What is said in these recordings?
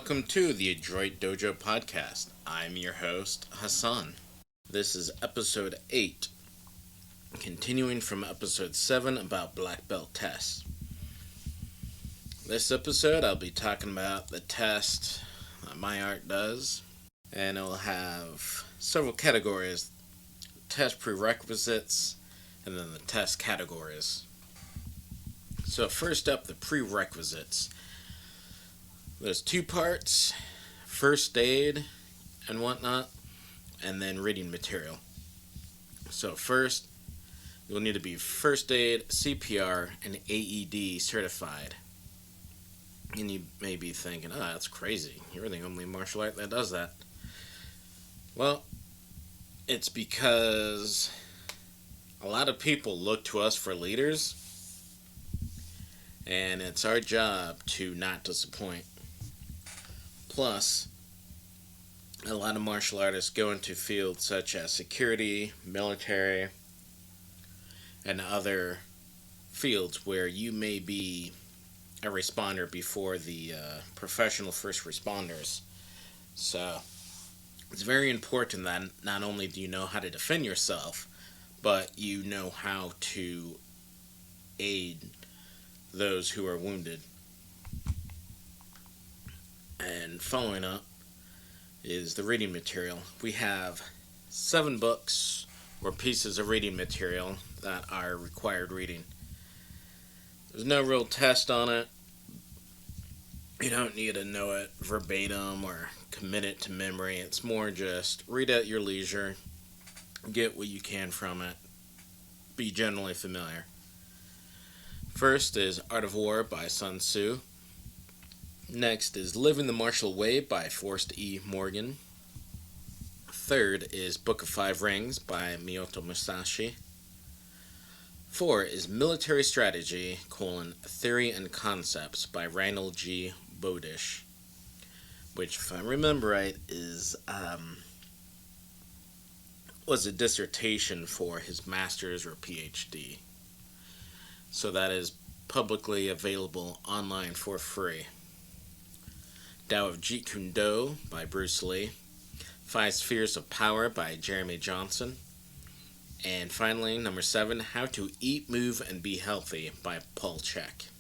welcome to the Adroit Dojo podcast. I'm your host, Hassan. This is episode 8, continuing from episode 7 about black belt tests. This episode, I'll be talking about the test that my art does, and it will have several categories: test prerequisites, and then the test categories. So first up, the prerequisites. There's 2 parts: first aid and whatnot, and then reading material. So first, you'll need to be first aid, CPR, and AED certified. And you may be thinking, oh, that's crazy. You're the only martial art that does that. Well, it's because a lot of people look to us for leaders, and it's our job to not disappoint. Plus, a lot of martial artists go into fields such as security, military, and other fields where you may be a responder before the professional first responders. So, it's very important that not only do you know how to defend yourself, but you know how to aid those who are wounded. And following up is the reading material. We have 7 books or pieces of reading material that are required reading. There's no real test on it. You don't need to know it verbatim or commit it to memory. It's more just read at your leisure, get what you can from it, be generally familiar. First is Art of War by Sun Tsu. Next is Living the Martial Way by Forrest E. Morgan. Third is Book of 5 Rings by Miyamoto Musashi. 4 is Military Strategy, Theory and Concepts by Randall G. Bowdish, which, if I remember right, was a dissertation for his master's or PhD. So that is publicly available online for free. Tao of Jeet Kune by Bruce Lee. 5 Spheres of Power by Jeremy Johnson. And finally, number 7, How to Eat, Move, and Be Healthy by Paul Chek.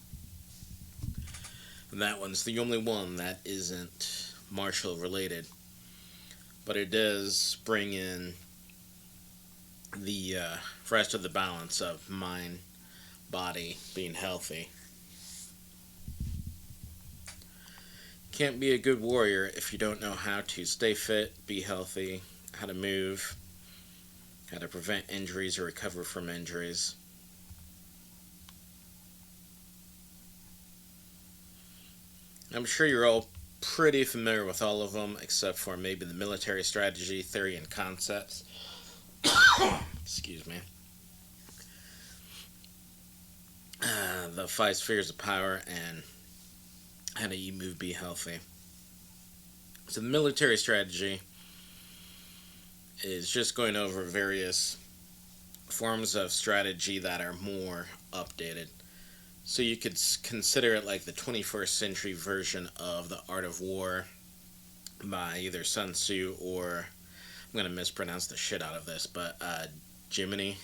And that one's the only one that isn't martial related. But it does bring in the rest of the balance of mind, body, being healthy. Can't be a good warrior if you don't know how to stay fit, be healthy, how to move, how to prevent injuries or recover from injuries. I'm sure you're all pretty familiar with all of them, except for maybe the military strategy, theory, and concepts. Excuse me. The 5 Spheres of Power and How to Eat, Move, Be Healthy. So the military strategy is just going over various forms of strategy that are more updated. So you could consider it like the 21st century version of the Art of War by either Sun Tsu or, I'm going to mispronounce the shit out of this, but Jimimi.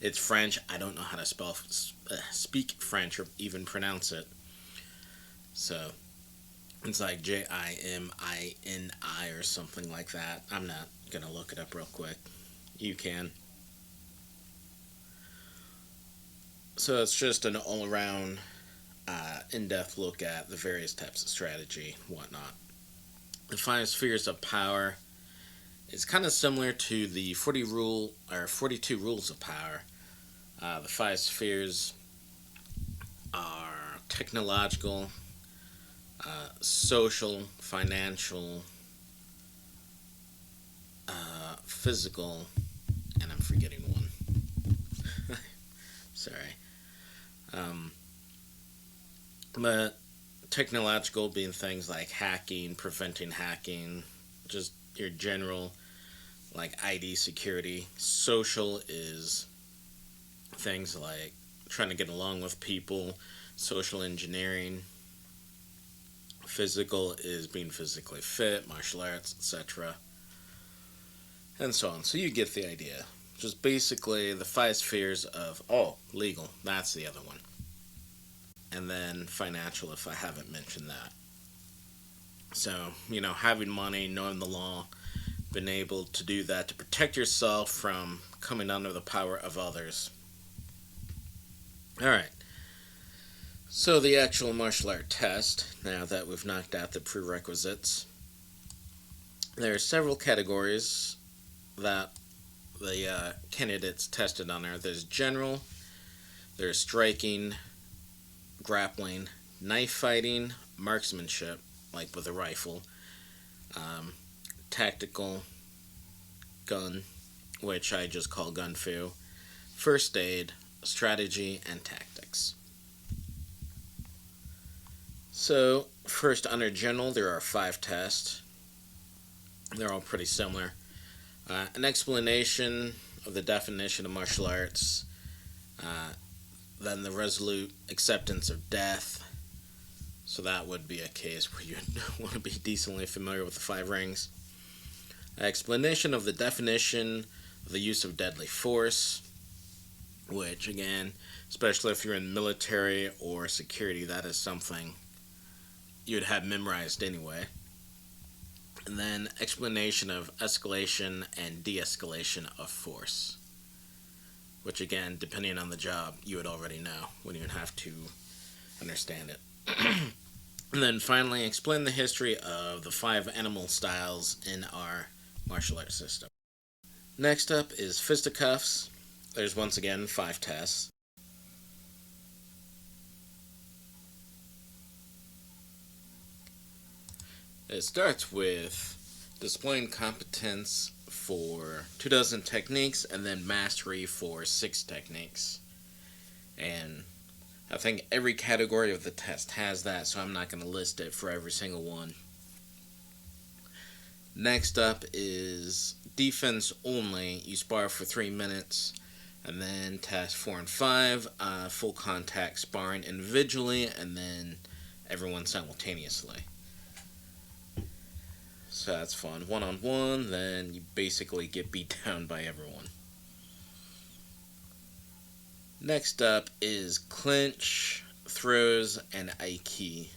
It's French. I don't know how to speak French or even pronounce it. So, it's like Jimini or something like that. I'm not going to look it up real quick. You can. So it's just an all-around, in-depth look at the various types of strategy and whatnot. The 5 Spheres of Power is kind of similar to the 42 Rules of Power. The 5 Spheres are technological, social, financial, physical, and I'm forgetting one. Sorry. But technological being things like hacking, preventing hacking, just your general like ID security. Social is things like trying to get along with people, social engineering. Physical is being physically fit, martial arts, etc. And so on. So you get the idea. Just basically the 5 spheres of, legal, that's the other one. And then financial, if I haven't mentioned that. So, having money, knowing the law, being able to do that to protect yourself from coming under the power of others. Alright. So the actual martial art test, now that we've knocked out the prerequisites, there are several categories that the candidates tested on there. There's general, there's striking, grappling, knife fighting, marksmanship, like with a rifle, tactical, gun, which I just call gun fu, first aid, strategy, and tactics. So, first under general, there are 5 tests. They're all pretty similar. An explanation of the definition of martial arts, then the resolute acceptance of death. So that would be a case where you want to be decently familiar with the 5 rings. Explanation of the definition of the use of deadly force, which again, especially if you're in military or security, that is something you'd have memorized anyway. And then explanation of escalation and de-escalation of force, which again, depending on the job, you would already know when you would have to understand it. And then finally, explain the history of the 5 animal styles in our martial arts system. Next up is fisticuffs. There's once again 5 tests. It starts with displaying competence for 24 techniques and then mastery for 6 techniques. And I think every category of the test has that, so I'm not going to list it for every single one. Next up is defense only. You spar for 3 minutes. And then test 4 and 5, full contact sparring individually, and then everyone simultaneously. So that's fun. 1-on-1, then you basically get beat down by everyone. Next up is clinch, throws, and Aiki,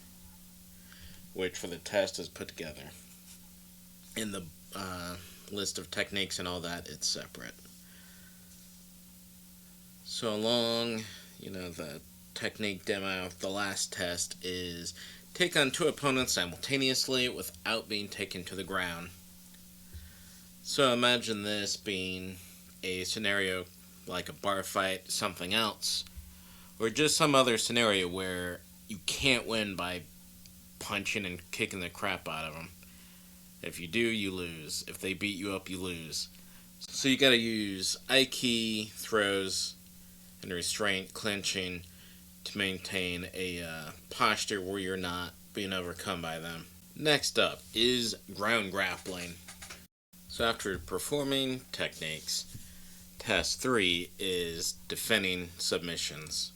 which for the test is put together. In the list of techniques and all that, it's separate. So along, the technique demo, the last test is take on 2 opponents simultaneously without being taken to the ground. So imagine this being a scenario like a bar fight, something else, or just some other scenario where you can't win by punching and kicking the crap out of them. If you do, you lose. If they beat you up, you lose. So you gotta use Aiki, throws, and restraint, clinching, to maintain a posture where you're not being overcome by them. Next up is ground grappling. So after performing techniques, test 3 is defending submissions.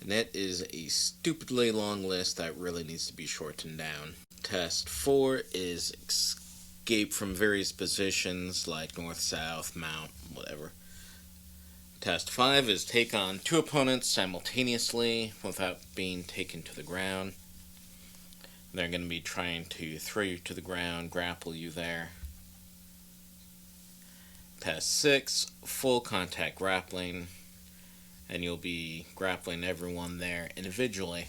And it is a stupidly long list that really needs to be shortened down. Test 4 is escape from various positions like north, south, mount, whatever. Test 5 is take on 2 opponents simultaneously without being taken to the ground. They're going to be trying to throw you to the ground, grapple you there. Test 6, full contact grappling, and you'll be grappling everyone there individually.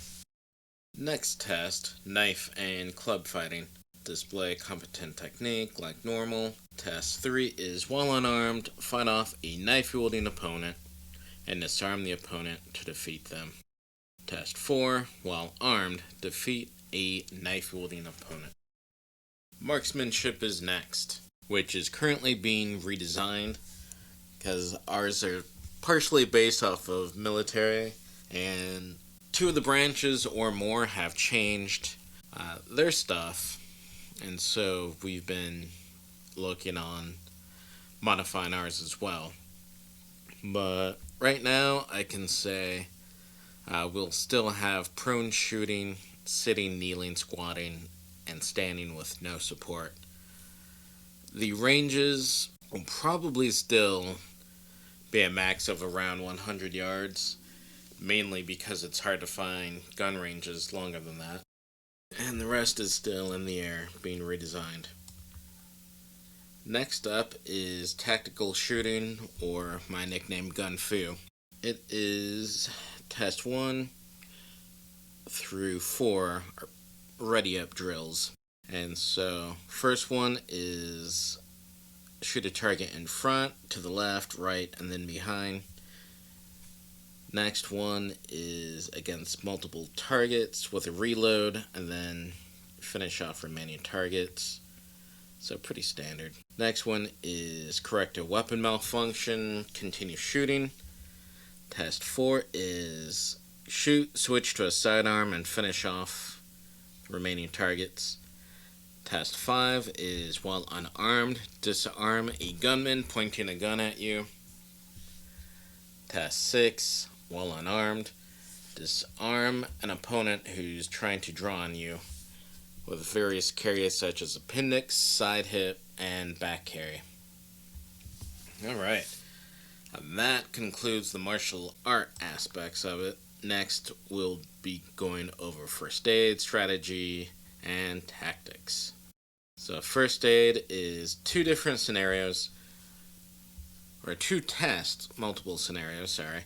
Next test, knife and club fighting. Display competent technique like normal. Test 3 is while unarmed, fight off a knife-wielding opponent and disarm the opponent to defeat them. Test 4, while armed, defeat a knife-wielding opponent. Marksmanship is next, which is currently being redesigned because ours are partially based off of military, and 2 of the branches or more have changed their stuff. And so we've been looking on modifying ours as well. But right now I can say we'll still have prone shooting sitting, kneeling, squatting, and standing with no support. The ranges will probably still be a max of around 100 yards, mainly because it's hard to find gun ranges longer than that. And the rest is still in the air, being redesigned. Next up is tactical shooting, or my nickname Gun Fu. It is test 1 through 4 are ready up drills. And so, first one is shoot a target in front, to the left, right, and then behind. Next one is against multiple targets with a reload, and then finish off remaining targets. So pretty standard. Next one is correct a weapon malfunction, continue shooting. Test 4 is shoot, switch to a sidearm, and finish off remaining targets. Test 5 is while unarmed, disarm a gunman pointing a gun at you. Test 6, while unarmed, disarm an opponent who's trying to draw on you with various carries such as appendix, side hip, and back carry. Alright, and that concludes the martial art aspects of it. Next, we'll be going over first aid, strategy, and tactics. So first aid is 2 different scenarios, or 2 tests, multiple scenarios, sorry.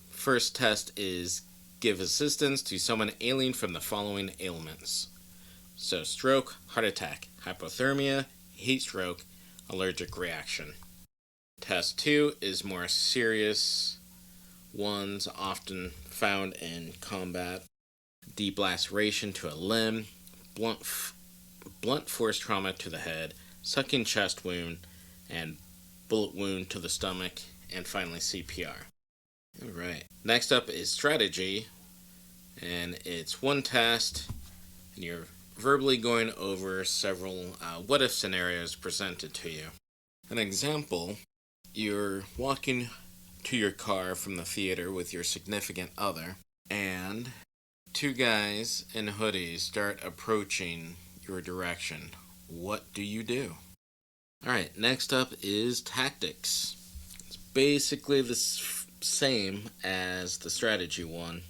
First test is give assistance to someone ailing from the following ailments. So stroke, heart attack, hypothermia, heat stroke, allergic reaction. Test 2 is more serious ones often found in combat. Deep laceration to a limb, blunt force trauma to the head, sucking chest wound, and bullet wound to the stomach, and finally CPR. Alright, next up is strategy, and it's 1 test, and you're verbally going over several what-if scenarios presented to you. An example, you're walking to your car from the theater with your significant other, and 2 guys in hoodies start approaching your direction. What do you do? Alright, next up is tactics. It's basically the same as the strategy one.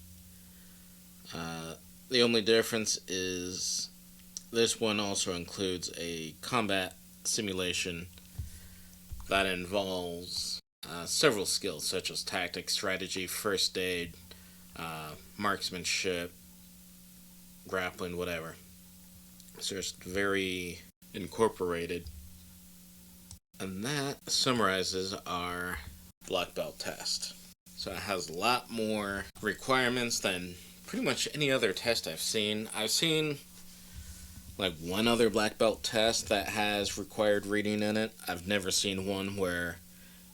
The only difference is this one also includes a combat simulation that involves several skills such as tactics, strategy, first aid, marksmanship, grappling, whatever. So it's very incorporated. And that summarizes our black belt test. So it has a lot more requirements than pretty much any other test I've seen. I've seen like 1 other black belt test that has required reading in it. I've never seen one where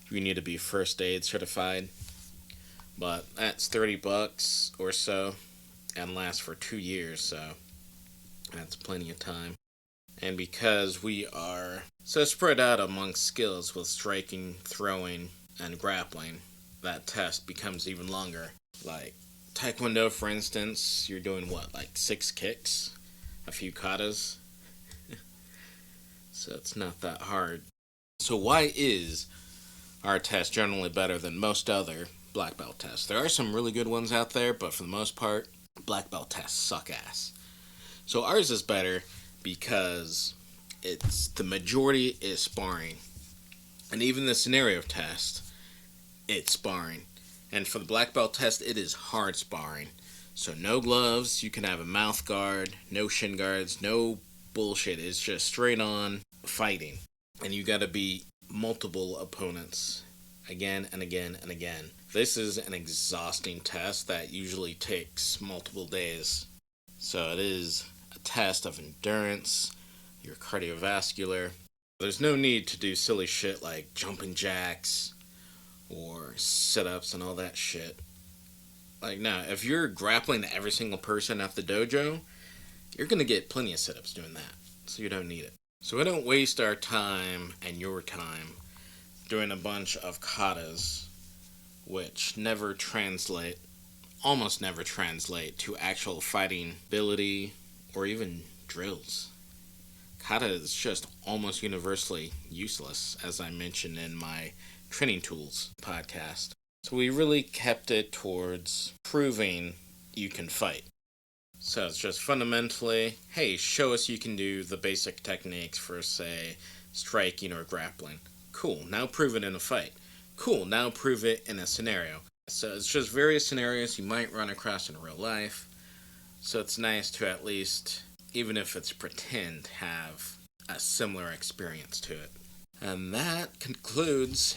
you need to be first aid certified. But that's $30 or so and lasts for 2 years, so that's plenty of time. And because we are so spread out amongst skills with striking, throwing, and grappling, that test becomes even longer. Like Taekwondo, for instance, you're doing what, like 6 kicks? A few katas? So it's not that hard. So why is our test generally better than most other black belt tests? There are some really good ones out there, but for the most part, black belt tests suck ass. So ours is better because the majority is sparring. And even the scenario test, it's sparring. And for the black belt test, it is hard sparring. So no gloves, you can have a mouth guard, no shin guards, no bullshit. It's just straight on fighting. And you gotta beat multiple opponents again and again and again. This is an exhausting test that usually takes multiple days. So it is a test of endurance, your cardiovascular. There's no need to do silly shit like jumping jacks or sit-ups and all that shit. Like, no, if you're grappling every single person at the dojo, you're going to get plenty of sit-ups doing that. So you don't need it. So we don't waste our time and your time doing a bunch of katas, which never translate almost never translate to actual fighting ability or even drills. Kata is just almost universally useless, as I mentioned in my Training Tools podcast. So we really kept it towards proving you can fight. So it's just fundamentally, hey, show us you can do the basic techniques for, say, striking or grappling. Cool, now prove it in a fight. Cool, now prove it in a scenario. So it's just various scenarios you might run across in real life. So it's nice to at least, even if it's pretend, have a similar experience to it. And that concludes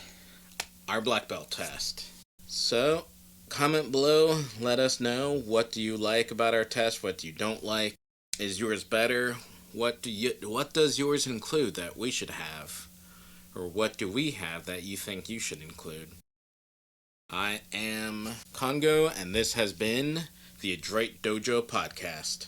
our black belt test. So, comment below, let us know, what do you like about our test, what do you don't like. Is yours better? What does yours include that we should have? Or what do we have that you think you should include? I am Congo, and this has been the Adroit Dojo Podcast.